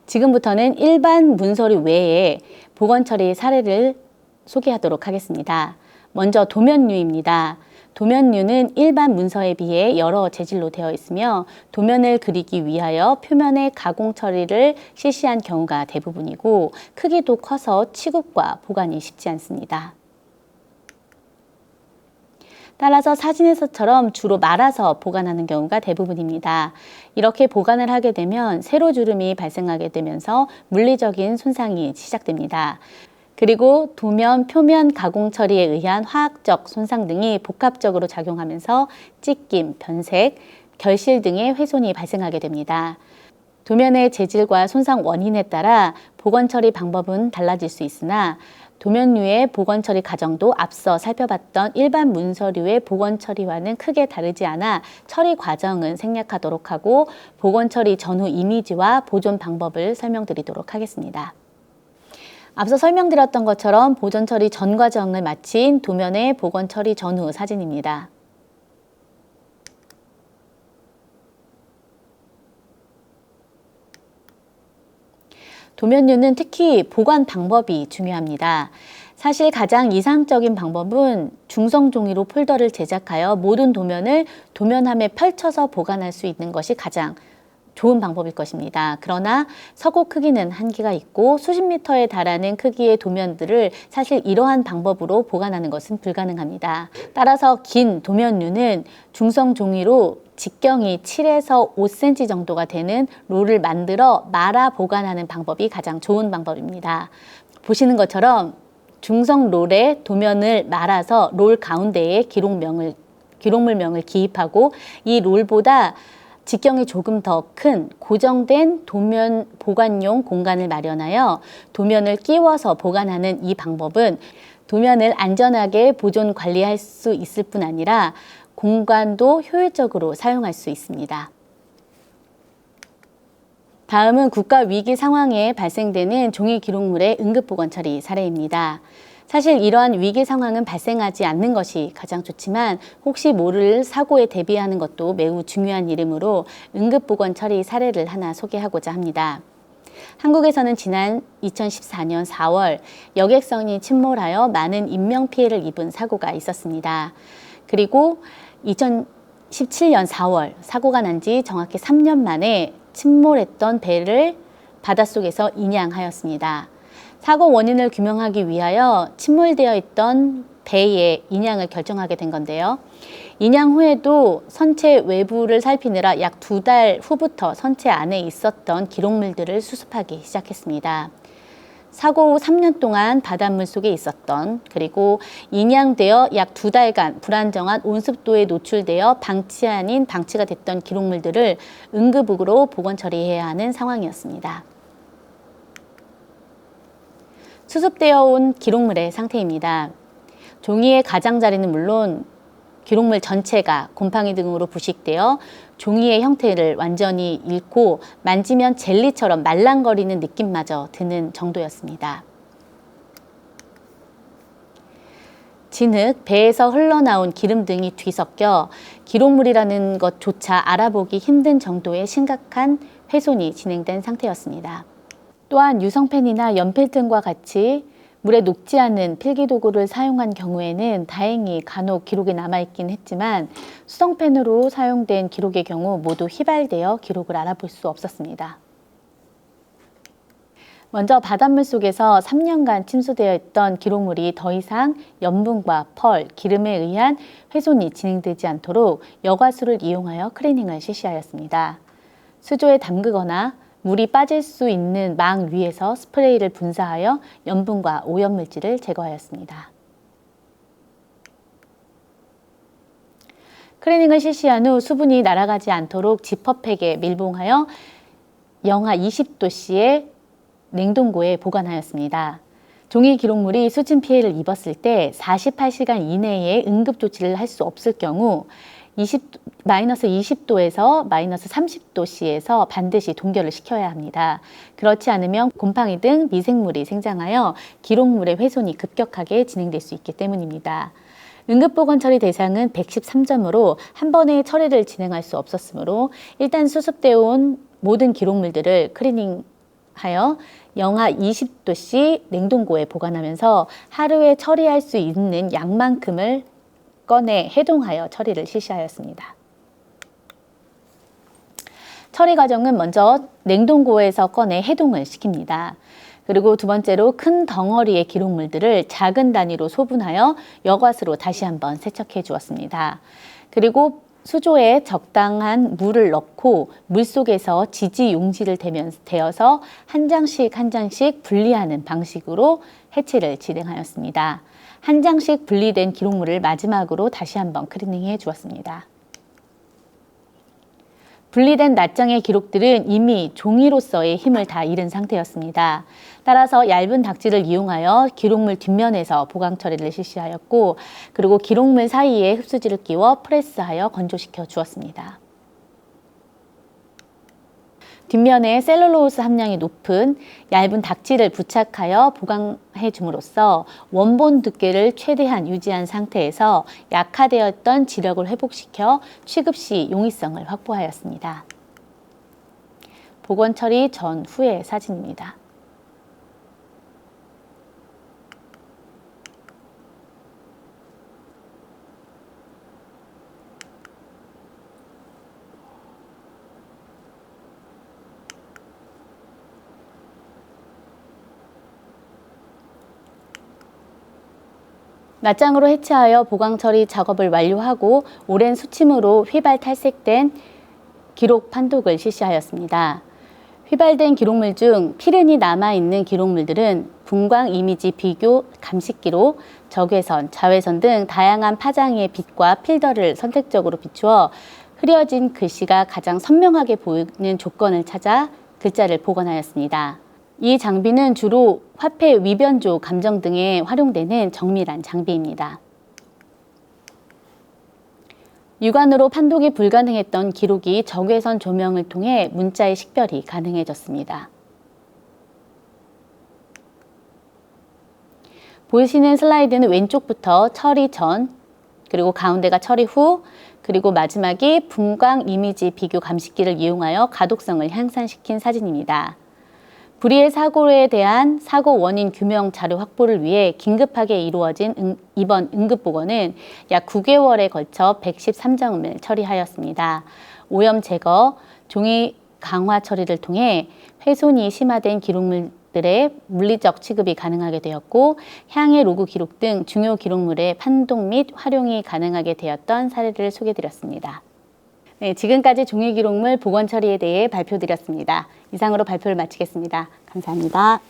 지금부터는 일반 문서류 외에 보건 처리 사례를 소개하도록 하겠습니다. 먼저 도면류입니다. 도면류는 일반 문서에 비해 여러 재질로 되어 있으며 도면을 그리기 위하여 표면의 가공 처리를 실시한 경우가 대부분이고 크기도 커서 취급과 보관이 쉽지 않습니다. 따라서 사진에서처럼 주로 말아서 보관하는 경우가 대부분입니다. 이렇게 보관을 하게 되면 세로 주름이 발생하게 되면서 물리적인 손상이 시작됩니다. 그리고 도면, 표면 가공 처리에 의한 화학적 손상 등이 복합적으로 작용하면서 찢김, 변색, 결실 등의 훼손이 발생하게 됩니다. 도면의 재질과 손상 원인에 따라 보건 처리 방법은 달라질 수 있으나 도면류의 보건 처리 과정도 앞서 살펴봤던 일반 문서류의 보건 처리와는 크게 다르지 않아 처리 과정은 생략하도록 하고 보건 처리 전후 이미지와 보존 방법을 설명드리도록 하겠습니다. 앞서 설명드렸던 것처럼 보존 처리 전 과정을 마친 도면의 보건 처리 전후 사진입니다. 도면류는 특히 보관 방법이 중요합니다. 사실 가장 이상적인 방법은 중성 종이로 폴더를 제작하여 모든 도면을 도면함에 펼쳐서 보관할 수 있는 것이 가장 좋은 방법일 것입니다. 그러나 서고 크기는 한계가 있고 수십 미터에 달하는 크기의 도면들을 사실 이러한 방법으로 보관하는 것은 불가능합니다. 따라서 긴 도면류는 중성 종이로 직경이 7에서 5cm 정도가 되는 롤을 만들어 말아 보관하는 방법이 가장 좋은 방법입니다. 보시는 것처럼 중성 롤에 도면을 말아서 롤 가운데에 기록물명을 기입하고 이 롤보다 직경이 조금 더 큰 고정된 도면 보관용 공간을 마련하여 도면을 끼워서 보관하는 이 방법은 도면을 안전하게 보존 관리할 수 있을 뿐 아니라 공간도 효율적으로 사용할 수 있습니다. 다음은 국가 위기 상황에 발생되는 종이 기록물의 응급 보건 처리 사례입니다. 사실 이러한 위기 상황은 발생하지 않는 것이 가장 좋지만 혹시 모를 사고에 대비하는 것도 매우 중요한 일이므로 응급 보건 처리 사례를 하나 소개하고자 합니다. 한국에서는 지난 2014년 4월 여객선이 침몰하여 많은 인명피해를 입은 사고가 있었습니다. 그리고 2017년 4월 사고가 난 지 정확히 3년 만에 침몰했던 배를 바닷속에서 인양하였습니다. 사고 원인을 규명하기 위하여 침몰되어 있던 배의 인양을 결정하게 된 건데요. 인양 후에도 선체 외부를 살피느라 약 2달 후부터 선체 안에 있었던 기록물들을 수습하기 시작했습니다. 사고 후 3년 동안 바닷물 속에 있었던 그리고 인양되어 약 2달간 불안정한 온습도에 노출되어 방치 아닌 방치가 됐던 기록물들을 응급으로 보건 처리해야 하는 상황이었습니다. 수습되어 온 기록물의 상태입니다. 종이의 가장자리는 물론 기록물 전체가 곰팡이 등으로 부식되어 종이의 형태를 완전히 잃고 만지면 젤리처럼 말랑거리는 느낌마저 드는 정도였습니다. 진흙, 배에서 흘러나온 기름 등이 뒤섞여 기록물이라는 것조차 알아보기 힘든 정도의 심각한 훼손이 진행된 상태였습니다. 또한 유성펜이나 연필 등과 같이 물에 녹지 않은 필기도구를 사용한 경우에는 다행히 간혹 기록이 남아있긴 했지만 수성펜으로 사용된 기록의 경우 모두 휘발되어 기록을 알아볼 수 없었습니다. 먼저 바닷물 속에서 3년간 침수되어 있던 기록물이 더 이상 염분과 펄, 기름에 의한 훼손이 진행되지 않도록 여과수를 이용하여 클리닝을 실시하였습니다. 수조에 담그거나 물이 빠질 수 있는 망 위에서 스프레이를 분사하여 염분과 오염물질을 제거하였습니다. 클리닝을 실시한 후 수분이 날아가지 않도록 지퍼팩에 밀봉하여 영하 20도씨의 냉동고에 보관하였습니다. 종이 기록물이 수침 피해를 입었을 때 48시간 이내에 응급 조치를 할 수 없을 경우 마이너스 20도에서 마이너스 30도씨에서 반드시 동결을 시켜야 합니다. 그렇지 않으면 곰팡이 등 미생물이 생장하여 기록물의 훼손이 급격하게 진행될 수 있기 때문입니다. 응급보건 처리 대상은 113점으로 한 번에 처리를 진행할 수 없었으므로 일단 수습되어 온 모든 기록물들을 클리닝 하여 영하 20도씨 냉동고에 보관하면서 하루에 처리할 수 있는 양만큼을 꺼내 해동하여 처리를 실시하였습니다. 처리 과정은 먼저 냉동고에서 꺼내 해동을 시킵니다. 그리고 두 번째로 큰 덩어리의 기록물들을 작은 단위로 소분하여 여과수로 다시 한번 세척해 주었습니다. 그리고 수조에 적당한 물을 넣고 물속에서 지지 용지를 대어서 한 장씩 한 장씩 분리하는 방식으로 해체를 진행하였습니다. 한 장씩 분리된 기록물을 마지막으로 다시 한번 클리닝해 주었습니다. 분리된 낱장의 기록들은 이미 종이로서의 힘을 다 잃은 상태였습니다. 따라서 얇은 닥지를 이용하여 기록물 뒷면에서 보강 처리를 실시하였고, 그리고 기록물 사이에 흡수지를 끼워 프레스하여 건조시켜 주었습니다. 뒷면에 셀룰로스 함량이 높은 얇은 닥지를 부착하여 보강해 줌으로써 원본 두께를 최대한 유지한 상태에서 약화되었던 지력을 회복시켜 취급 시 용이성을 확보하였습니다. 복원 처리 전후의 사진입니다. 낱장으로 해체하여 보강 처리 작업을 완료하고 오랜 수침으로 휘발 탈색된 기록 판독을 실시하였습니다. 휘발된 기록물 중 피른이 남아있는 기록물들은 분광 이미지 비교 감식기로 적외선, 자외선 등 다양한 파장의 빛과 필더를 선택적으로 비추어 흐려진 글씨가 가장 선명하게 보이는 조건을 찾아 글자를 복원하였습니다. 이 장비는 주로 화폐 위변조 감정 등에 활용되는 정밀한 장비입니다. 육안으로 판독이 불가능했던 기록이 적외선 조명을 통해 문자의 식별이 가능해졌습니다. 보이시는 슬라이드는 왼쪽부터 처리 전, 그리고 가운데가 처리 후, 그리고 마지막이 분광 이미지 비교 감식기를 이용하여 가독성을 향상시킨 사진입니다. 불의의 사고에 대한 사고 원인 규명 자료 확보를 위해 긴급하게 이루어진 이번 응급보건은 약 9개월에 걸쳐 113점을 처리하였습니다. 오염 제거, 종이 강화 처리를 통해 훼손이 심화된 기록물들의 물리적 취급이 가능하게 되었고, 향해 로그 기록 등 중요 기록물의 판독 및 활용이 가능하게 되었던 사례를 소개드렸습니다. 네, 지금까지 종이 기록물 복원 처리에 대해 발표드렸습니다. 이상으로 발표를 마치겠습니다. 감사합니다.